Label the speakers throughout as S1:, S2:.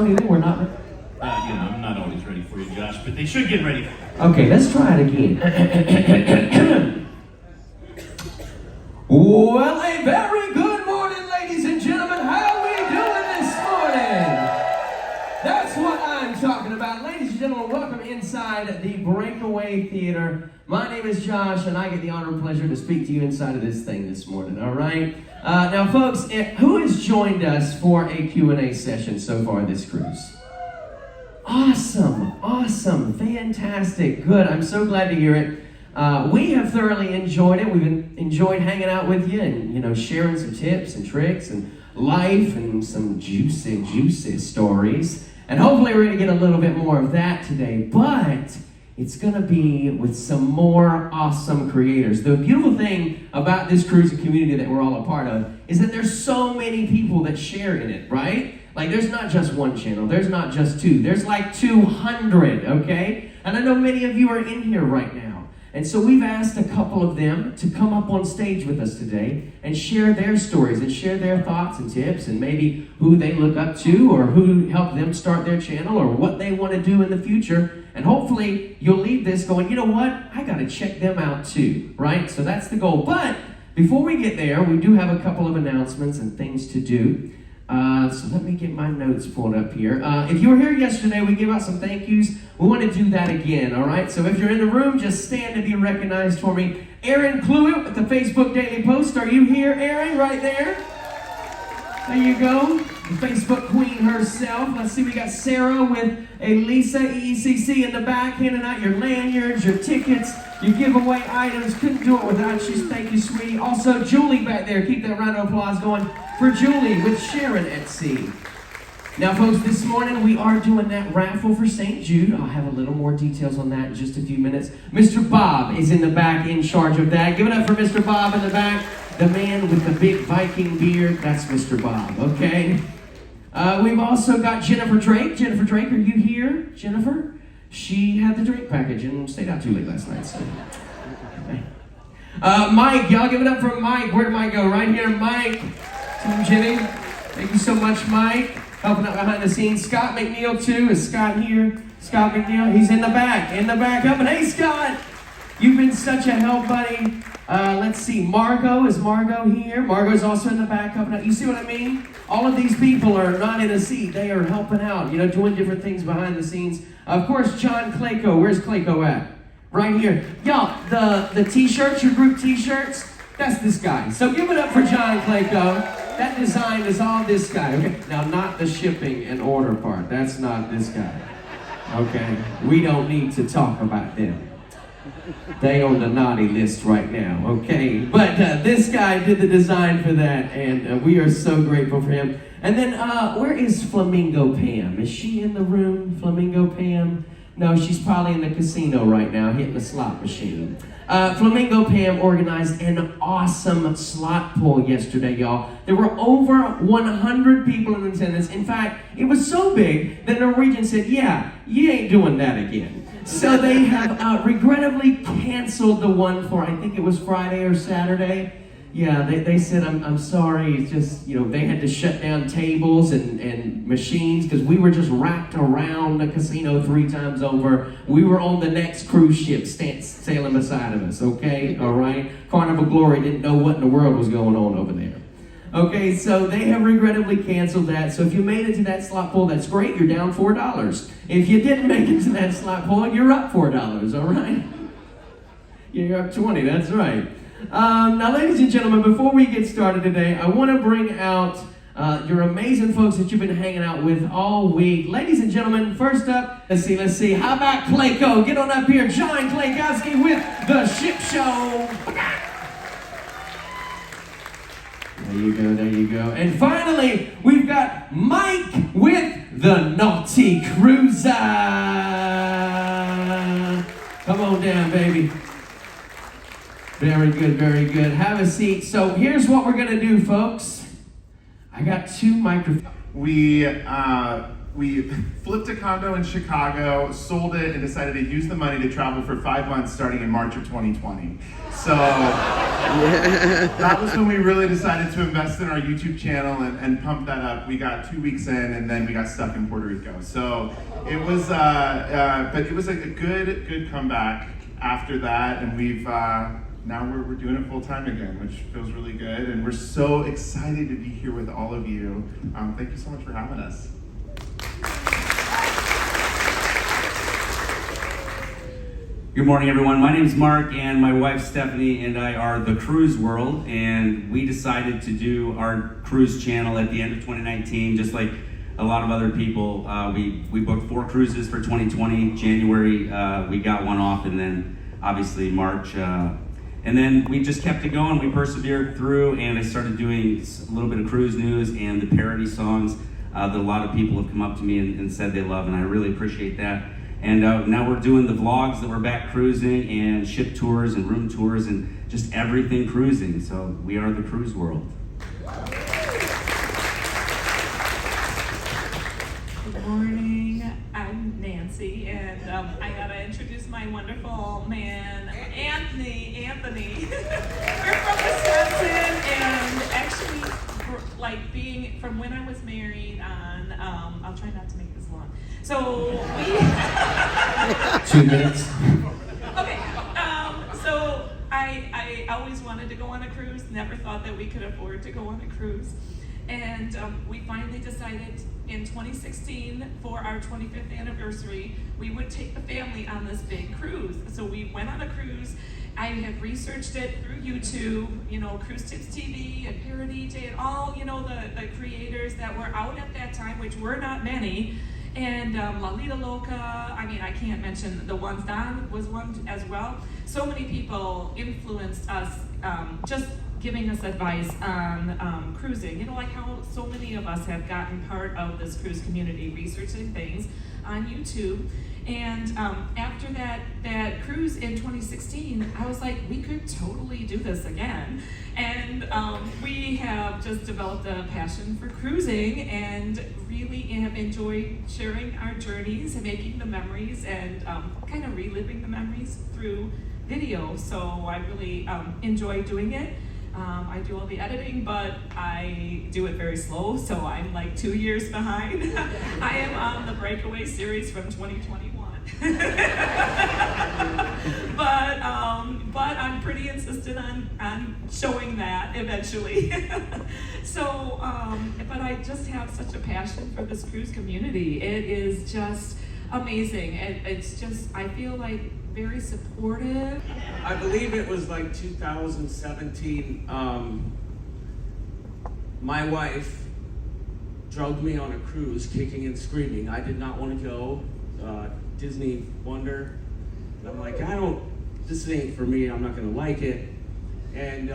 S1: We're not.
S2: I'm not always ready for you, Josh, but they should get ready.
S1: Okay, let's try it again. Well, a very good morning, ladies and gentlemen. How are we doing this morning? That's what I'm talking about. Ladies and gentlemen, welcome inside the Breakaway Theater. My name is Josh, and I get the honor and pleasure to speak to you inside of this thing this morning, all right? Now, folks, who has joined us for a Q&A session so far this cruise? Awesome, fantastic, good. I'm so glad to hear it. We have thoroughly enjoyed it. We've enjoyed hanging out with you and, sharing some tips and tricks and life and some juicy stories. And hopefully we're going to get a little bit more of that today. But it's going to be with some more awesome creators. The beautiful thing about this cruising community that we're all a part of is that there's so many people that share in it, right? Like, there's not just one channel. There's not just two. There's like 200, okay? And I know many of you are in here right now. And so we've asked a couple of them to come up on stage with us today and share their stories and share their thoughts and tips and maybe who they look up to or who helped them start their channel or what they want to do in the future. And hopefully you'll leave this going, you know what? I got to check them out too, right? So that's the goal. But before we get there, we do have a couple of announcements and things to do. So let me get my notes pulled up here. If you were here yesterday, we gave out some thank yous. We want to do that again, all right? So if you're in the room, just stand to be recognized for me. Erin Cluett with the Facebook Daily Post. Are you here, Erin? Right there. There you go. The Facebook queen herself. Let's see, we got Sarah with a Lisa EECC in the back, handing out your lanyards, your tickets, your giveaway items. Couldn't do it without you. Thank you, sweetie. Also, Julie back there. Keep that round of applause going for Julie with Sharon at Sea. Now, folks, this morning we are doing that raffle for St. Jude. I'll have a little more details on that in just a few minutes. Mr. Bob is in the back in charge of that. Give it up for Mr. Bob in the back. The man with the big Viking beard, that's Mr. Bob, okay? We've also got Jennifer Drake. Jennifer Drake, are you here, Jennifer? She had the drink package and stayed out too late last night, so. Okay. Mike, y'all give it up for Mike. Where did Mike go? Right here, Mike. Team Jenny. Thank you so much, Mike. Helping out behind the scenes. Scott McNeil, too. Is Scott here? Scott McNeil, he's in the back. Helping. Hey, Scott. You've been such a help, buddy. Let's see. Margot, is Margot here? Margot's also in the back helping out. You see what I mean? All of these people are not in a seat. They are helping out, doing different things behind the scenes. Of course, John Clayco. Where's Clayco at? Right here. Y'all, the t-shirts, your group t-shirts, that's this guy. So give it up for John Clayco. That design is all this guy. Okay. Now, not the shipping and order part. That's not this guy. Okay. We don't need to talk about them. They on the naughty list right now, okay? But this guy did the design for that, and we are so grateful for him. And then, where is Flamingo Pam? Is she in the room, Flamingo Pam? No, she's probably in the casino right now, hitting the slot machine. Flamingo Pam organized an awesome slot pull yesterday, y'all. There were over 100 people in attendance. In fact, it was so big that Norwegian said, yeah, you ain't doing that again. So they have regrettably canceled the one for, I think it was Friday or Saturday. Yeah, they said, I'm sorry, it's just, they had to shut down tables and machines because we were just wrapped around the casino 3 times over. We were on the next cruise ship sailing beside of us, okay? All right? Carnival Glory didn't know what in the world was going on over there. Okay, so they have regrettably canceled that. So if you made it to that slot pull, that's great. You're down $4. If you didn't make it to that slot pull, you're up $4, all right? You're up 20, that's right. Now, ladies and gentlemen, before we get started today, I want to bring out your amazing folks that you've been hanging out with all week. Ladies and gentlemen, first up, let's see. How about Clayco? Get on up here. John Claykowski with The Ship Show. There you go. And finally, we've got Mike with The Naughty Cruiser. Come on down, baby. Very good. Have a seat. So here's what we're going to do, folks. I got 2 microphones.
S3: We we flipped a condo in Chicago, sold it, and decided to use the money to travel for 5 months starting in March of 2020. So that was when we really decided to invest in our YouTube channel and pump that up. We got 2 weeks in, and then we got stuck in Puerto Rico. So it was, but it was a good comeback after that, and we've now we're doing it full time again, which feels really good, and we're so excited to be here with all of you. Thank you so much for having us.
S4: Good morning, everyone. My name is Mark, and my wife Stephanie and I are the Cruise World, and we decided to do our cruise channel at the end of 2019, just like a lot of other people. We booked 4 cruises for 2020. January, we got one off, and then obviously March. And then we just kept it going. We persevered through, and I started doing a little bit of cruise news and the parody songs that a lot of people have come up to me and said they love, and I really appreciate that. And now we're doing the vlogs that we're back cruising, and ship tours and room tours and just everything cruising. So we are the Cruise World.
S5: Good morning, I'm Nancy, and I gotta introduce my wonderful man, Anthony. We're from Wisconsin, and actually, like being from when I was married on, I'll try not to make this long. So we
S1: 2 minutes.
S5: Okay, so I always wanted to go on a cruise, never thought that we could afford to go on a cruise. And we finally decided in 2016, for our 25th anniversary, we would take the family on this big cruise. So we went on a cruise. I have researched it through YouTube, Cruise Tips TV and Parody Day and all, the creators that were out at that time, which were not many. And Lalita Loca, I can't mention the ones. Don was one as well. So many people influenced us, just giving us advice on cruising. Like how so many of us have gotten part of this cruise community, researching things on YouTube. And after that cruise in 2016, I was like, we could totally do this again. And we have just developed a passion for cruising and really have enjoyed sharing our journeys and making the memories and kind of reliving the memories through video. So I really enjoy doing it. I do all the editing, but I do it very slow, so I'm like 2 years behind. I am on the Breakaway series from 2021. But I'm pretty insistent on showing that eventually. So, but I just have such a passion for this cruise community. It is just amazing. It's just, I feel like very supportive.
S6: I believe it was like 2017. My wife drugged me on a cruise, kicking and screaming. I did not want to go. Disney Wonder. And I'm like, this ain't for me. I'm not gonna like it. And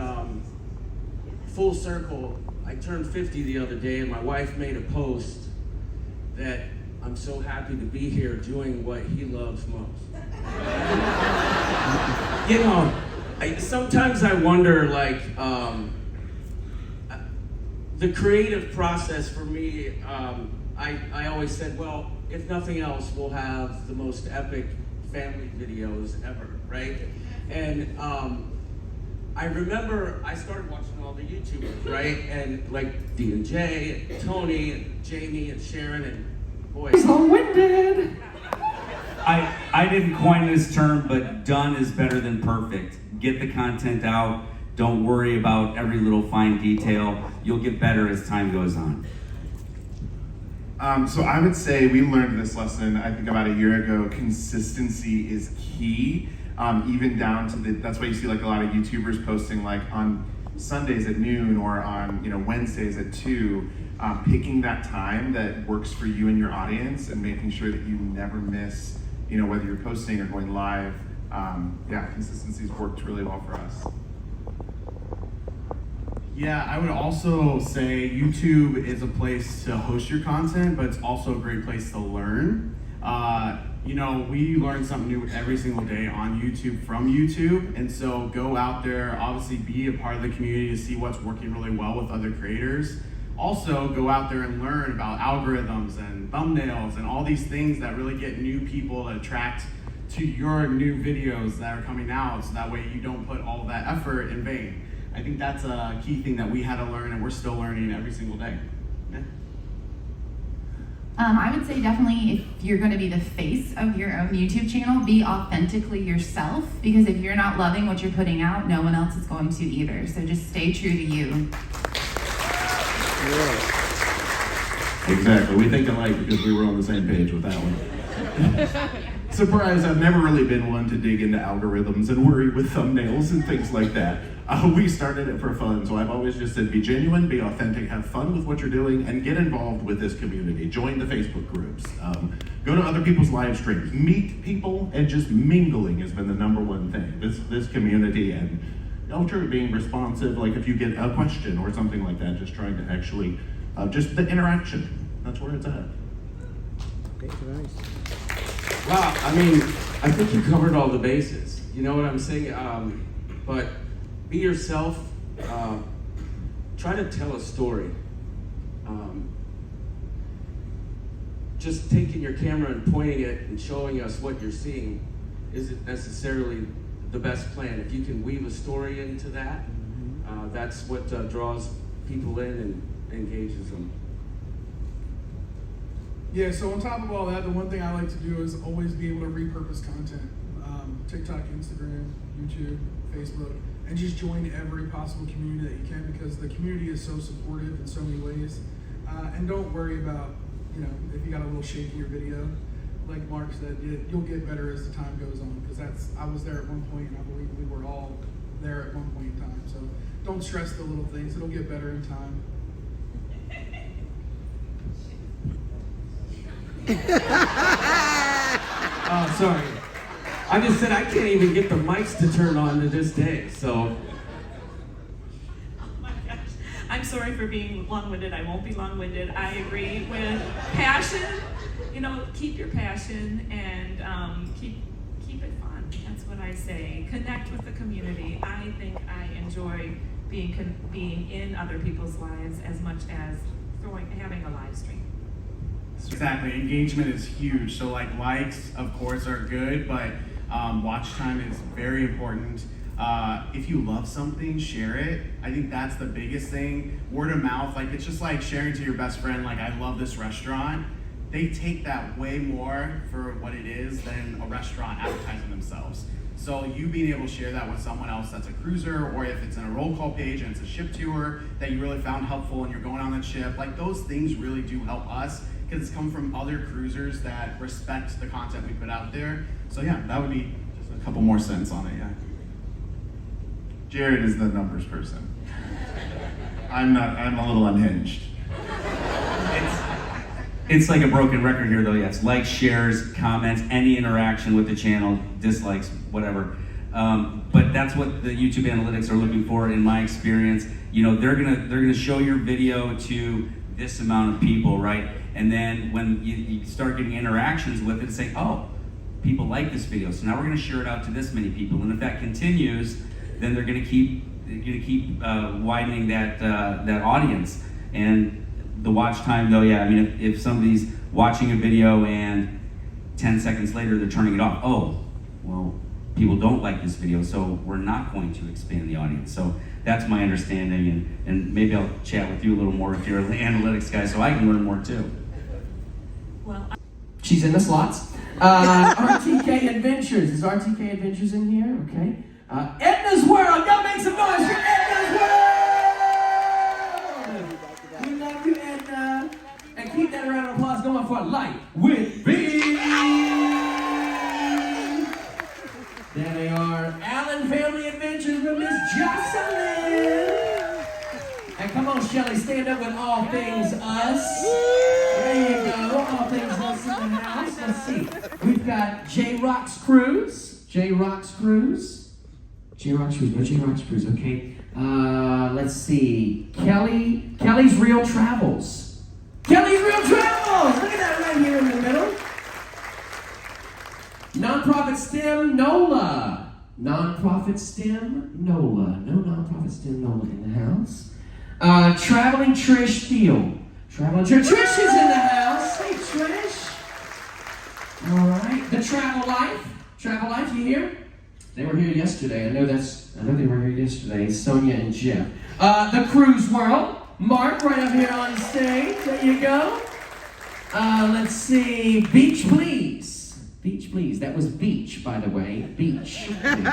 S6: full circle, I turned 50 the other day, and my wife made a post that I'm so happy to be here doing what he loves most. Sometimes I wonder, the creative process for me, I always said, well, if nothing else, we'll have the most epic family videos ever, right? And I remember I started watching all the YouTubers, right? And like D&J, and Tony, and Jamie, and Sharon, and boy.
S1: He's long-winded.
S4: I didn't coin this term, but done is better than perfect. Get the content out. Don't worry about every little fine detail. You'll get better as time goes on.
S3: So I would say we learned this lesson, I think about a year ago. Consistency is key, even down to that's why you see like a lot of YouTubers posting like on Sundays at noon or on Wednesdays at 2, picking that time that works for you and your audience and making sure that you never miss, whether you're posting or going live. Consistency's worked really well for us.
S7: Yeah, I would also say YouTube is a place to host your content, but it's also a great place to learn. We learn something new every single day on YouTube from YouTube, and so go out there, obviously be a part of the community to see what's working really well with other creators. also go out there and learn about algorithms and thumbnails and all these things that really get new people to attract to your new videos that are coming out, so that way you don't put all that effort in vain. I think that's a key thing that we had to learn, and we're still learning every single day. Yeah.
S8: I would say definitely if you're going to be the face of your own YouTube channel, be authentically yourself, because if you're not loving what you're putting out, no one else is going to either. So just stay true to you.
S3: Exactly. We think alike because we were on the same page with that one. Surprise, I've never really been one to dig into algorithms and worry with thumbnails and things like that. We started it for fun, so I've always just said be genuine, be authentic, have fun with what you're doing, and get involved with this community. Join the Facebook groups. Go to other people's live streams. Meet people, and just mingling has been the #1 thing. This community, and true, being responsive, like if you get a question or something like that, just trying to actually, just the interaction. That's where it's at.
S6: Wow, I mean, I think you covered all the bases. You know what I'm saying? But be yourself. Try to tell a story. Just taking your camera and pointing it and showing us what you're seeing isn't necessarily the best plan. If you can weave a story into that, that's what draws people in and engages them.
S9: Yeah, so on top of all that, the one thing I like to do is always be able to repurpose content. TikTok, Instagram, YouTube, Facebook, and just join every possible community that you can, because the community is so supportive in so many ways. And don't worry about, if you got a little shaky your video. Like Mark said, you'll get better as the time goes on, because I was there at one point, and I believe we were all there at one point in time. So don't stress the little things, it'll get better in time.
S6: Oh, sorry. I just said I can't even get the mics to turn on to this day, so.
S5: Oh my gosh. I'm sorry for being long-winded. I won't be long-winded. I agree with passion. Keep your passion and keep it fun. That's what I say. Connect with the community. I think I enjoy being in other people's lives as much as having a live stream.
S7: Exactly, engagement is huge. So likes, of course, are good, but watch time is very important. If you love something, share it. I think that's the biggest thing. Word of mouth, it's just like sharing to your best friend, I love this restaurant. They take that way more for what it is than a restaurant advertising themselves. So you being able to share that with someone else that's a cruiser, or if it's in a roll call page and it's a ship tour that you really found helpful and you're going on that ship, those things really do help us, because it's come from other cruisers that respect the content we put out there. So yeah, that would be just a couple more cents on it, yeah.
S3: Jared is the numbers person. I'm not, I'm a little unhinged.
S4: It's like a broken record here, though. Yeah, it's likes, shares, comments, any interaction with the channel, dislikes, whatever. But that's what the YouTube analytics are looking for, in my experience. They're gonna show your video to this amount of people, right? And then when you start getting interactions with it, say, oh, people like this video, so now we're gonna share it out to this many people. And if that continues, then they're gonna keep widening that audience. And the watch time, though, yeah, if somebody's watching a video and 10 seconds later they're turning it off, oh, well, people don't like this video, so we're not going to expand the audience. So that's my understanding, and maybe I'll chat with you a little more if you're an analytics guy, so I can learn more too.
S5: Well,
S1: She's in the slots. RTK Adventures. Is RTK Adventures in here? Okay. Edna's World. Y'all make some noise for Edna's World! We love you, Edna. And keep that round of applause going for Light with B. There they are. Allen Family Adventures with Miss Jocelyn. And come on, Shelly, stand up with All Things Us. There you go. All Things Us in the house. Let's see. We've got J-Rock's Cruise. J-Rock's Cruise. J-Rock's Cruise. No J-Rock's Cruise. Okay. Let's see. Kelly's Real Travels. Kelly's Real Travels. Look at that right here in the middle. Nonprofit STEM NOLA. Nonprofit STEM NOLA. No nonprofit STEM NOLA in the house. Traveling Trish Steele. Traveling Trish. Trish is in the house. Hey, Trish. All right. The Travel Life. Travel Life, you here? They were here yesterday. I know they were here yesterday. Sonia and Jeff. The Cruise World. Mark, right up here on stage. There you go. Let's see. Beach Please. Beach Please. That was beach, by the way. Beach Please.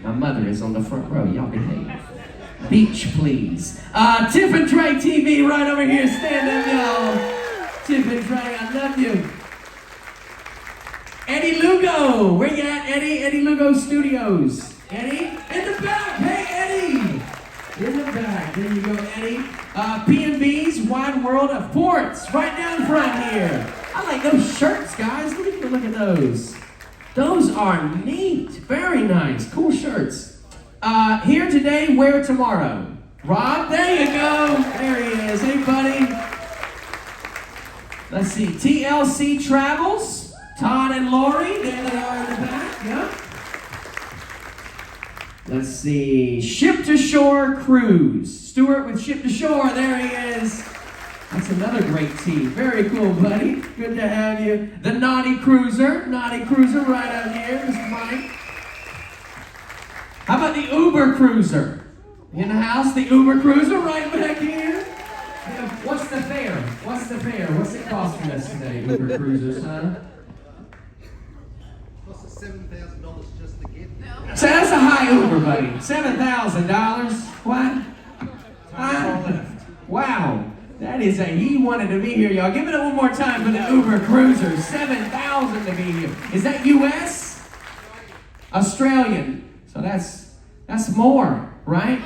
S1: My mother is on the front row. Y'all behave. Beach Please. Tiff and Trey TV right over here. Stand up, y'all. Tiff and Trey, I love you. Eddie Lugo. Where you at, Eddie? Eddie Lugo Studios. Eddie? In the back. Hey, Eddie. In the back. There you go, Eddie. P&B's Wide World of Ports. Right down front here. I like those shirts, guys. Look at those. Those are neat. Very nice. Cool shirts. Here today, where tomorrow? Rob, there you go. There he is. Hey, buddy. Let's see. TLC Travels. Todd and Lori. There they are in the back. Yep. Let's see. Ship to Shore Cruise. Stuart with Ship to Shore. There he is. That's another great team. Very cool, buddy. Good to have you. The Naughty Cruiser. Naughty Cruiser right out here. Mr. Mike. How about the Uber Cruiser? In the house, the Uber Cruiser right back here. What's the fare? What's the fare? What's it costing us today, Uber Cruisers, huh?
S10: Cost us $7,000 just to get there.
S1: So that's a high Uber, buddy. $7,000. What? Huh? Wow. That is he wanted to be here, y'all. Give it up one more time for the Uber Cruiser. $7,000 to be here. Is that U.S.? Australian. So that's more, right?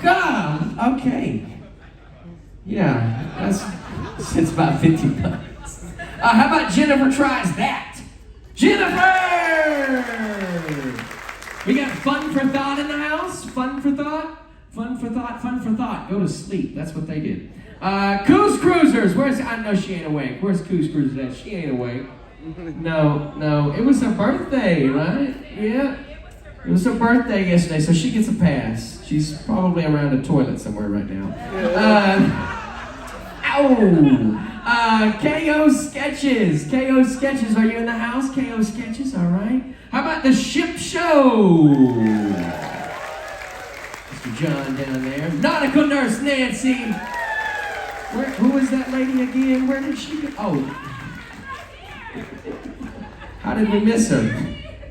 S1: God, okay. Yeah, it's about 50 bucks. How about Jennifer tries that? Jennifer! We got Fun for Thought in the house. Fun for Thought. Fun for Thought. Fun for Thought. Go to sleep. That's what they did. Coos Cruisers. I know she ain't awake. Where's Coos Cruisers at? She ain't awake. No. It was her birthday, right? Yeah. It was her birthday yesterday, so she gets a pass. She's probably around a toilet somewhere right now. KO Sketches. KO Sketches. Are you in the house? KO Sketches. All right. How about the Ship Show? Mr. John down there. Nautical Nurse Nancy. Who is that lady again? Where did she go? Oh. How did we miss her?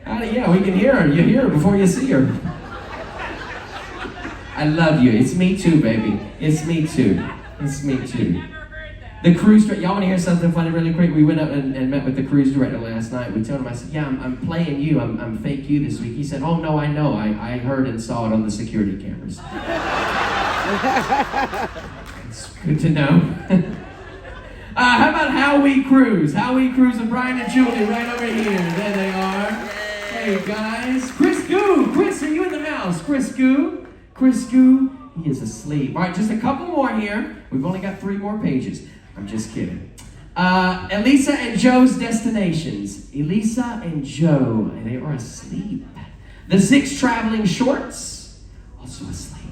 S1: Yeah, we can hear her. You hear her before you see her. I love you. It's me too, baby. It's me too. It's me too. The cruise director. Y'all want to hear something funny really quick? We went up and met with the cruise director last night. We told him, I said, yeah, I'm playing you. I'm fake you this week. He said, oh, no, I know. I heard and saw it on the security cameras. It's good to know. How about How We Cruise? How We Cruise with Brian and Julie right over here. There they are. Hey, guys. Chris Goo. Chris, are you in the house? Chris Goo. Chris Goo. He is asleep. All right, just a couple more here. We've only got 3 more pages. I'm just kidding. Elisa and Joe's Destinations. Elisa and Joe. They are asleep. The 6 Traveling Shorts. Also asleep.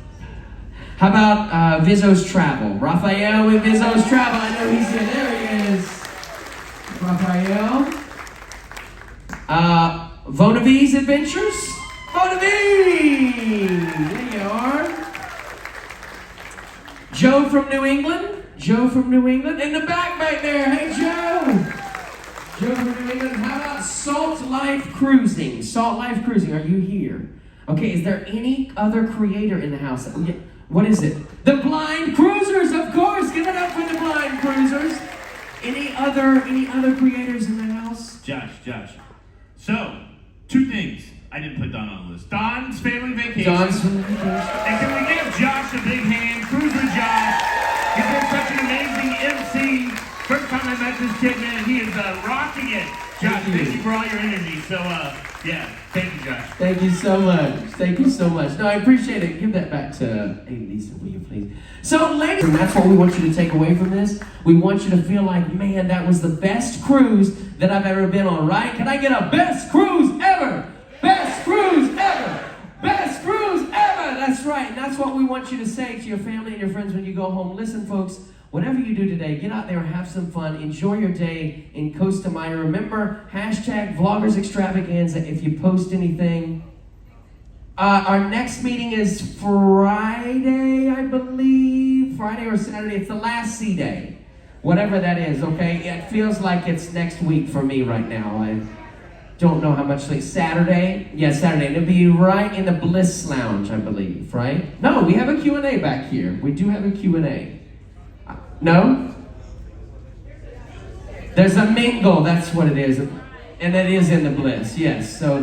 S1: How about Vizzo's Travel? Raphael with Vizzo's Travel. I know he's here. There he is. Raphael. Vonavi's Adventures. Vonavi! There you are. Joe from New England. Joe from New England. In the back there. Hey, Joe. Joe from New England. How about Salt Life Cruising? Salt Life Cruising. Are you here? Okay, is there any other creator in the house? What is it? The Blind Cruisers, of course. Give it up for the Blind Cruisers. Any other creators in the house?
S2: Josh. So, 2 things I didn't put Don on the list. Don's family vacation. And can we give Josh a big hand? Cruiser Josh. He's been such an amazing MC. First time I met this kid, man, he is rocking it. Josh, thank you for all your energy. So, yeah, thank you, Josh.
S1: Thank you so much. Thank you so much. No, I appreciate it. Give that back to Lisa, will you please? So, ladies, and that's what we want you to take away from this. We want you to feel like, man, that was the best cruise that I've ever been on, right? Can I get a best cruise ever? Best cruise ever! Best cruise ever! right. And that's what we want you to say to your family and your friends when you go home. Listen, folks, whatever you do today, get out there, have some fun, enjoy your day in Costa Maya. Remember, hashtag Vloggers Extravaganza if you post anything. Our next meeting is Friday, I believe. Friday or Saturday. It's the last C day. Whatever that is, okay? It feels like it's next week for me right now. I don't know how much like Saturday. Yeah, Saturday. It'll be right in the Bliss Lounge, I believe, right? No, we have a Q&A back here. We do have a Q&A. No? There's a mingle, that's what it is. And it is in the Bliss, yes. So